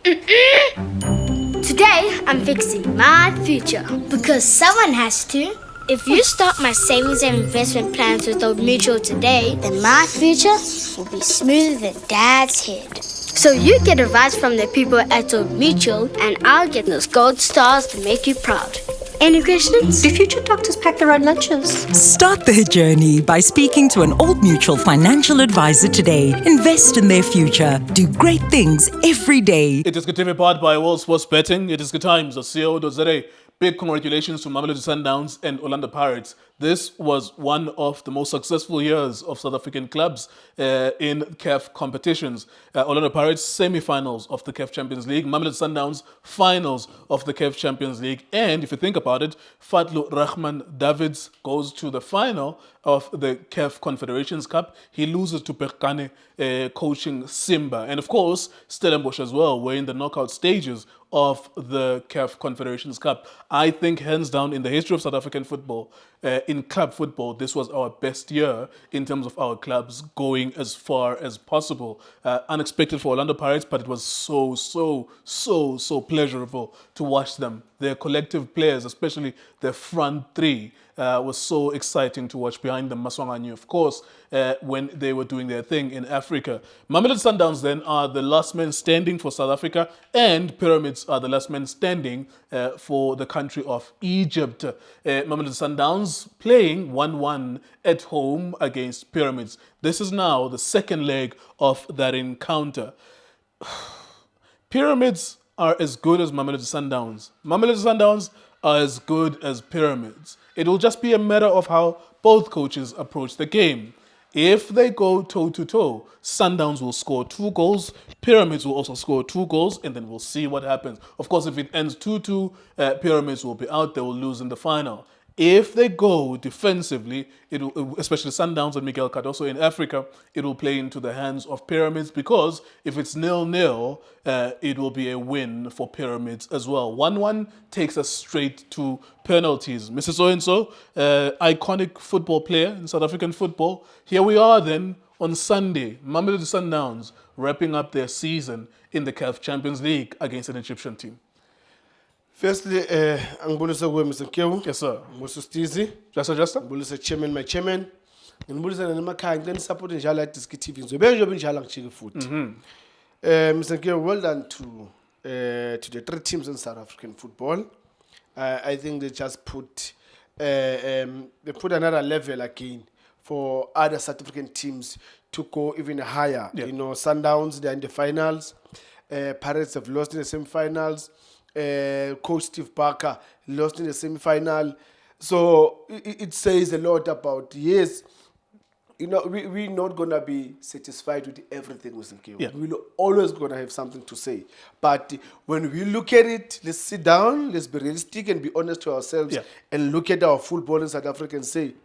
Today, I'm fixing my future because someone has to. If you start my savings and investment plans with Old Mutual today, then my future will be smoother than Dad's head. So you get advice from the people at Old Mutual, and I'll get those gold stars to make you proud. Any questions? Do future doctors pack their own lunches? Start their journey by speaking to an Old Mutual financial advisor today. Invest in their future. Do great things every day. iDiskiTV powered by World Sports Betting. iDiskiTimes.co.za. Big congratulations to Mamelodi Sundowns and Orlando Pirates. This was one of the most successful years of South African clubs in CAF competitions. Orlando Pirates semi-finals of the CAF Champions League, Mamelodi Sundowns finals of the CAF Champions League, and if you think about it, Fatlu Rahman Davids goes to the final of the CAF Confederations Cup. He loses to Perkane coaching Simba, and of course Stellenbosch as well. We're in the knockout stages of the CAF Confederations Cup. I think hands down in the history of South African football, in club football, this was our best year in terms of our clubs going as far as possible. Unexpected for Orlando Pirates, but it was so pleasurable to watch them. Their collective players, especially their front three, was so exciting to watch. Behind them, Maswanganyi, of course, when they were doing their thing in Africa. Mamelodi Sundowns then are the last men standing for South Africa, and Pyramids are the last men standing for the country of Egypt. Mamelodi Sundowns playing 1-1 at home against Pyramids. This is now the second leg of that encounter. Pyramids are as good as Mamelodi Sundowns. Mamelodi Sundowns are as good as Pyramids. It will just be a matter of how both coaches approach the game. If they go toe-to-toe, Sundowns will score 2 goals, Pyramids will also score 2 goals, and then we'll see what happens. Of course, if it ends 2-2, Pyramids will be out, they will lose in the final. If they go defensively, especially Sundowns and Miguel Cardoso in Africa, it will play into the hands of Pyramids, because if it's 0-0, it will be a win for Pyramids as well. 1-1 takes us straight to penalties. Mrs. So-and-so, iconic football player in South African football. Here we are then on Sunday, Mamelodi Sundowns wrapping up their season in the CAF Champions League against an Egyptian team. Firstly, angibulisa kuwe Mr. Nkewu. Yes, sir. Ngibulisa Stizi. Just. Ngibulisa chairman, my chairman. Ngibulisa nemakhaya ngicela support njalo iDiskiTV. Ngizobe njobe njalo ngijike futhi. Mr. Nkewu, well done to the 3 teams in South African football. I think they just put another level again for other South African teams to go even higher. Yeah. You know, Sundowns, they're in the finals. Pirates have lost in the semi-finals. Coach Steve Barker lost in the semi-final. So it says a lot about, yes, you know, we're not going to be satisfied with everything, Mr. Nkewu. Yeah. We're always going to have something to say. But when we look at it, let's sit down, let's be realistic and be honest to ourselves, and look at our football in South Africa and say,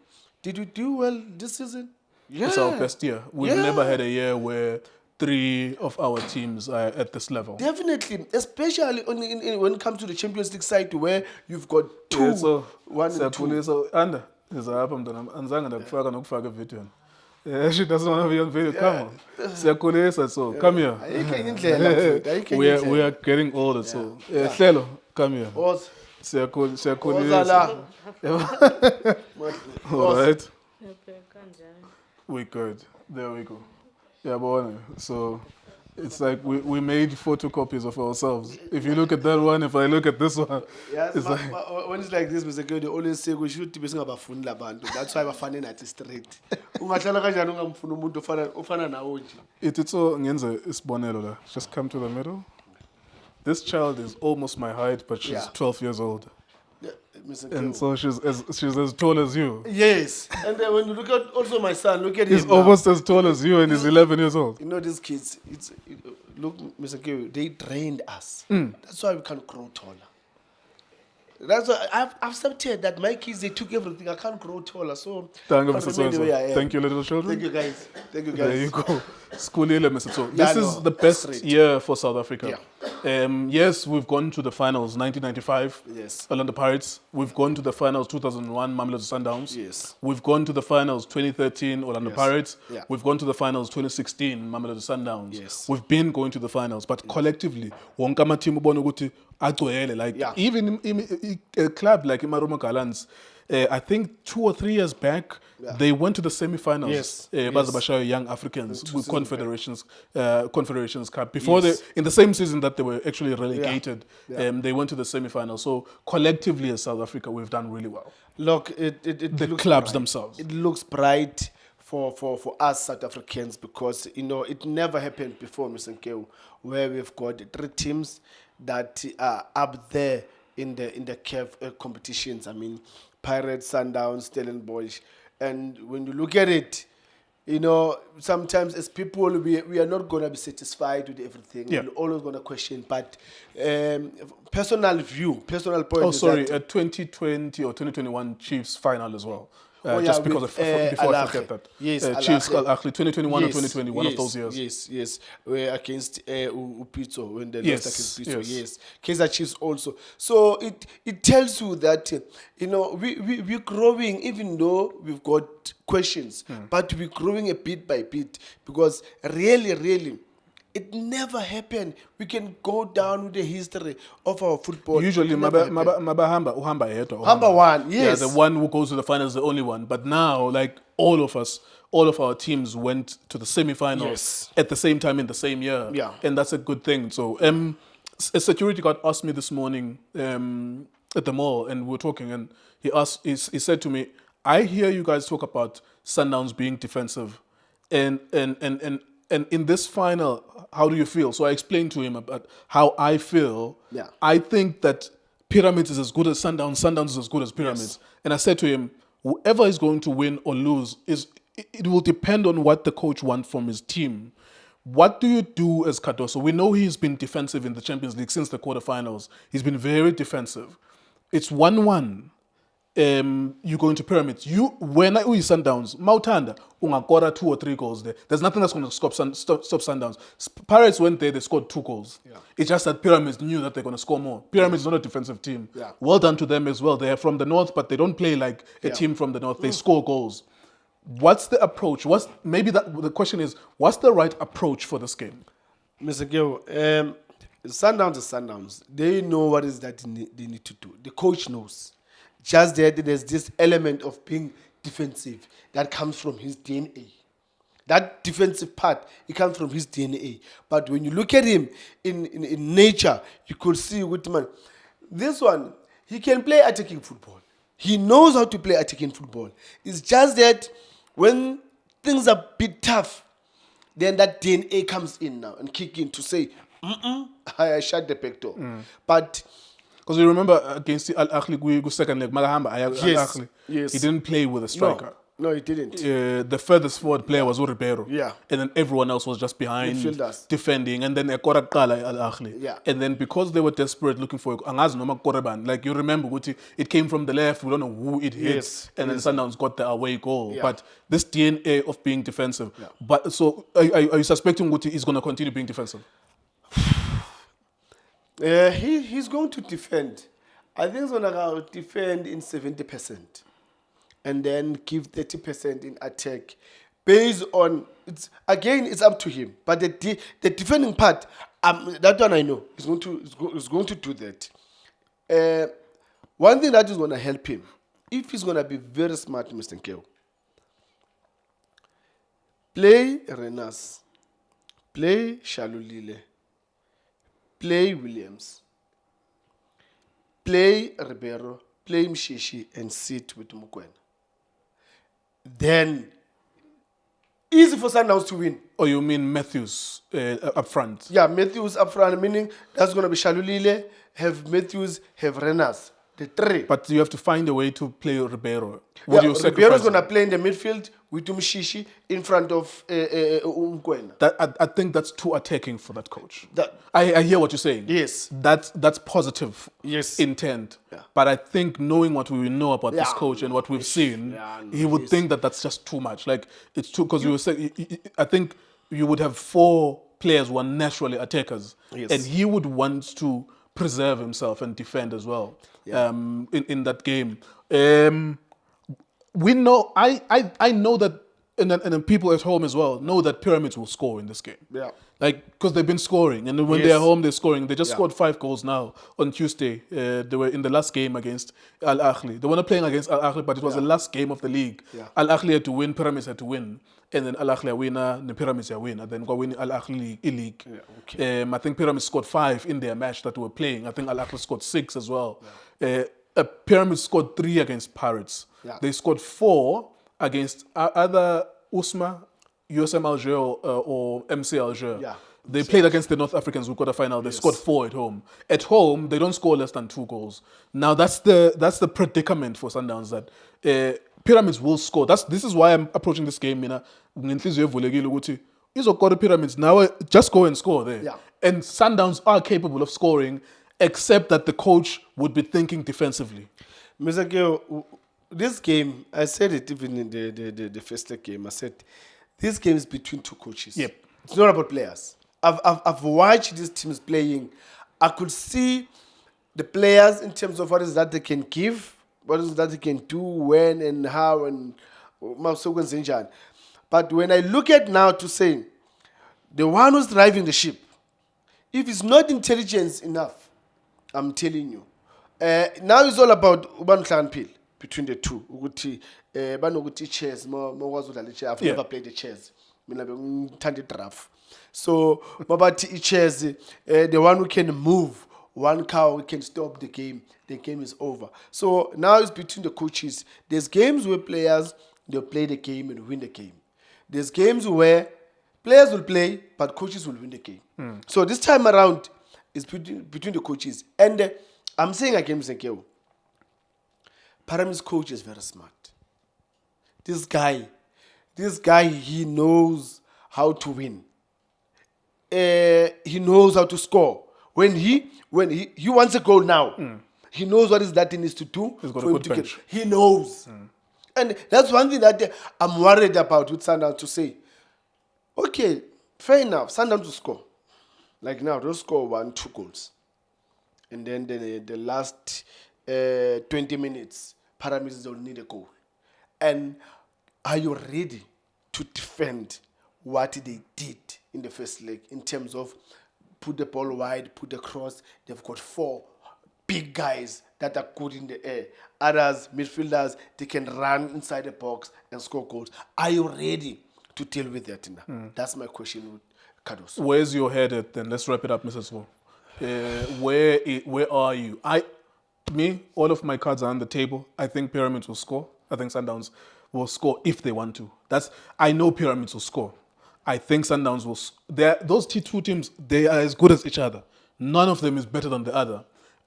did we do well this season? Yeah. It's our best year. We've never had a year where 3 of our teams are at this level. Definitely, especially when it comes to the Champions League side, where you've got 2, 1 and 2. So, Anda, she doesn't want to be on video. Come on. So, come here. We are getting older, so. Hlelo, come here. All right. We good. There we go. Yeah, but so it's like we made photocopies of ourselves. If you look at that one, if I look at this one, yes, it's like, when it's like this, Mr. Nkewu, they always say we should be ngabafundi labantu. That's why bafane nathi straight. Ungahlala kanjani ungamfuna umuntu ofana nawe nje. Ititso ngenze isibonelo la. Just come to the middle. This child is almost my height, but she's 12 years old. Yeah, and so she's as tall as you. Yes. And then when you look at also my son, look at him. He's almost as tall as you, and he's 11 years old. You know these kids. Look, Mr. Nkewu, they trained us. That's why we can't grow taller. That's why I've accepted that my kids, they took everything. I can't grow taller. So thank you, Mr. So. Thank you, little children. Thank you, guys. There you go. School Mr. So. This is the best year for South Africa. Yes, we've gone to the finals 1995. Yes. Orlando Pirates. We've gone to the finals 2001 Mamelodi Sundowns. Yes. We've gone to the finals 2013 Orlando Yes. Pirates. Yeah. We've gone to the finals 2016 Mamelodi Sundowns. Yes. We've been going to the finals, but collectively, wonke ama-team ubona ukuthi agcwele. Like Yeah. even in a club like Imarumo Gallants, I think 2 or 3 years back, they went to the semi-finals. Yes. Baza Bashayo Young Africans with seasons Confederations Cup. Before Yes. in the same season that they were actually relegated, Yeah. they went to the semi-finals. So collectively as South Africa, we've done really well. Look, it The looks clubs bright. themselves. It looks bright for us South Africans because it never happened before, Mr. Nkeu, where we've got 3 teams that are up there in the CAF competitions. I mean, Pirates, Sundowns, Stellenbosch, and when you look at it, sometimes as people we are not gonna be satisfied with everything. Yeah. We're always gonna question, but personal point. Oh, is sorry, that 2020 or 2021 Chiefs final as well. Oh, yeah, Just because with, before I Al forget Ahly. that. Yes, Al Chiefs, Ahly. Al Ahly, 2021 or Yes, 2020, one of those years. Yes. We're against Upito when they Yes, lost against Pito. yes. Yes. Kaizer Chiefs also. So it tells you that we're growing, even though we've got questions, but we're growing a bit by bit because really. It never happened. We can go down with the history of our football. Usually, It never happened. uhamba yedwa, Number one, yes. Yeah, the one who goes to the finals is the only one. But now, like all of our teams went to the semi-finals Yes. at the same time in the same year. Yeah. And that's a good thing. So a security guard asked me this morning at the mall, and we were talking, and he said to me, I hear you guys talk about Sundowns being defensive. And in this final, how do you feel? So I explained to him about how I feel. Yeah. I think that Pyramids is as good as Sundowns. Sundowns is as good as Pyramids. And I said to him, whoever is going to win or lose, it will depend on what the coach wants from his team. What do you do as Cardoso? We know he's been defensive in the Champions League since the quarterfinals. He's been very defensive. It's 1-1. You go into Pyramids. When I Sundowns, Mautanda, ungakora 2 or 3 goals there. There's nothing that's going to stop Sundowns. Pirates went there, they scored 2 goals. Yeah. It's just that Pyramids knew that they're going to score more. Pyramids is not a defensive team. Yeah. Well done to them as well. They're from the north, but they don't play like a team from the north. They score goals. What's the approach? The question is, what's the right approach for this game? Mr. Gil, Sundowns is Sundowns. They know what is that they need to do. The coach knows. Just that there's this element of being defensive that comes from his DNA. That defensive part, it comes from his DNA. But when you look at him in nature, you could see Whitman. This one, he can play attacking football. He knows how to play attacking football. It's just that when things are a bit tough, then that DNA comes in now and kick in to say, I shut the back door. But because you remember against Al Ahly, second leg, Magahamba, Al Ahly, yes. he didn't play with a striker. No, he didn't. The furthest forward player was Ribeiro. Yeah. And then everyone else was just behind, Midfielders. defending. And then Ekora Kala Al Ahly. Yeah. And then because they were desperate looking for Angaz Noma Koreban, like you remember, Guti, it came from the left, we don't know who it hit. Yes. And then Sundowns got the away goal. Yeah. But this DNA of being defensive. Yeah. But so are you suspecting Guti is going to continue being defensive? He's going to defend. I think he's going to defend in 70%. And then give 30% in attack. Based on, it's up to him. But the defending part, that one I know. He's going to do that. One thing that is going to help him, if he's going to be very smart, Mr. Nkeo, play Renas, play Shalulile, play Williams, play Ribeiro, play Mshishi, and sit with Mukwena. Then, easy for Sundowns to win. Or you mean Matthews up front? Yeah, Matthews up front, meaning that's going to be Shalulile, have Matthews, have Renas. The 3. But you have to find a way to play Ribeiro. Ribeiro is going to play in the midfield with Umshishi in front of Umkwena. I think that's too attacking for that coach. That- I hear what you're saying. Yes. That's positive Yes. intent. Yeah. But I think knowing what we know about this Yeah. coach and what we've seen, Yeah, he would yes. think that that's just too much. Like it's too because you were saying. I think you would have 4 players who are naturally attackers. Yes. And he would want to preserve himself and defend as well in that game. We know, I know that, and then people at home as well know that Pyramids will score in this game. Yeah. Like, because they've been scoring, and when Yes. they're home, they're scoring. They just Yeah. scored 5 goals now on Tuesday. They were in the last game against Al Ahly. They were not playing against Al Ahly, but it was the last game of the league. Yeah. Al Ahly had to win, Pyramids had to win, and then Al Ahly winner, the Pyramids win, and then go win Al Ahly league. Yeah, okay. I think Pyramids scored 5 in their match that we were playing. I think Al Ahly scored 6 as well. Pyramids scored 3 against Pirates. Yeah. They scored 4 against either USMA, USM Alger, or MC Alger. Yeah. They played against the North Africans who got a final. They scored 4 at home. At home, they don't score less than 2 goals. Now that's the predicament for Sundowns, that Pyramids will score. This is why I'm approaching this game. Pyramids now. Just go and score there. Yeah. And Sundowns are capable of scoring, except that the coach would be thinking defensively. Mr. Geo, this game, I said it even in the first leg game. I said this game is between 2 coaches. Yep. It's not about players. I've watched these teams playing. I could see the players in terms of what is that they can give, what is that they can do, when and how, and but when I look at now to say the one who's driving the ship, if it's not intelligence enough, I'm telling you. Now it's all about Uban Clanpil between the two. Banoguti chess, I've never played the chess. Draft. So, Babati chess, the one who can move, one cow who can stop the game is over. So now it's between the coaches. There's games where players, they'll play the game and win the game. There's games where players will play, but coaches will win the game. So this time around, it's between the coaches. And I'm saying again, Mr. Pyramids coach is very smart. This guy, he knows how to win. He knows how to score. When he wants a goal now, he knows what is that he needs to do. He's got for a him good to get. bench. He knows. And that's one thing that I'm worried about with Sundowns, to say, okay, fair enough, Sundowns to score. Like now, they'll score 1-2 goals. And then the last 20 minutes, Pyramids will need a goal. And are you ready to defend what they did in the first leg in terms of put the ball wide, put the cross? They've got 4 big guys that are good in the air. Others, midfielders, they can run inside the box and score goals. Are you ready to deal with that? That's my question with Kados. Where's your head at then? Let's wrap it up, Mrs. Wu. Where are you? All of my cards are on the table. I think Pyramids will score. I think Sundowns will score if they want to. I know Pyramids will score. I think Sundowns will. Those two teams, they are as good as each other. None of them is better than the other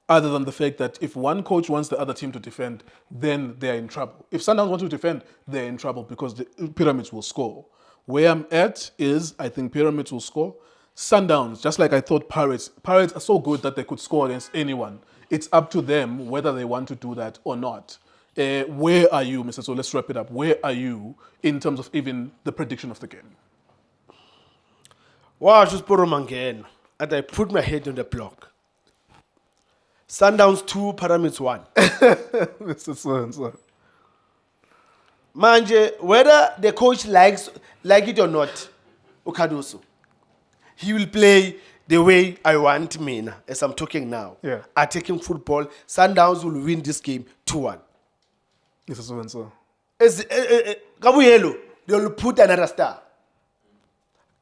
than the fact that if one coach wants the other team to defend, then they are in trouble. If Sundowns want to defend, they're in trouble because the Pyramids will score. Where I'm at is I think Pyramids will score. Sundowns, just like I thought Pirates are so good that they could score against anyone. It's up to them whether they want to do that or not. Where are you, Mr. So let's wrap it up. Where are you in terms of even the prediction of the game? Wow, just put them again. And I put my head on the block. Sundowns 2, Pyramids 1. Mr. So. Manje, whether the coach like it or not, Okadoso, he will play the way I want me now, as I'm talking now. Yeah. Attacking football, Sundowns will win this game 2-1. Mr. So. Kabuyelo, they will put another star.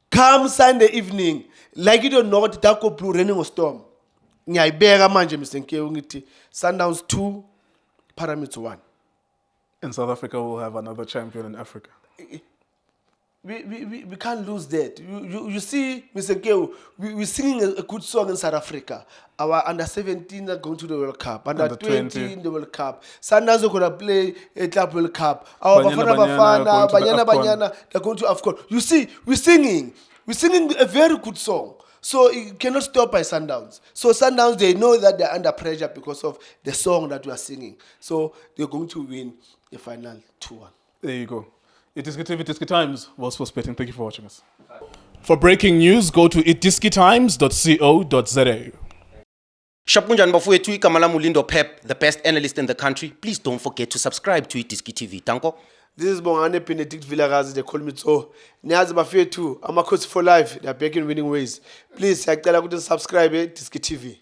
Come Sunday evening, like it or not, Dako Blue raining or storm. Nyaibega manje Mr. Ngithi Sundowns 2, Pyramids 1. And South Africa will have another champion in Africa. We can't lose that. You see, Mr. Keo, we're singing a good song in South Africa. Our under 17 are going to the World Cup. Under 20 in the World Cup. Sundowns are going to play a Club World Cup. Our Bafana, they're going to AFCON. You see, we're singing a very good song. So it cannot stop by Sundowns. So Sundowns, they know that they're under pressure because of the song that we are singing. So they're going to win the final 2-1. There you go. iDiski TV, iDiski Times, was for betting. Thank you for watching us. For breaking news, go to iDiskiTimes.co.za. Shapunjan bafowethu igama lami uLindo Pep, the best analyst in the country. Please don't forget to subscribe to iDiski TV. Danko. This is Bongane Benedict Vilakazi, they call me Tso. Niyazi bafethu, ama coach for life, they are back in winning ways. Please, siyacela ukuthi subscribe iDiski TV.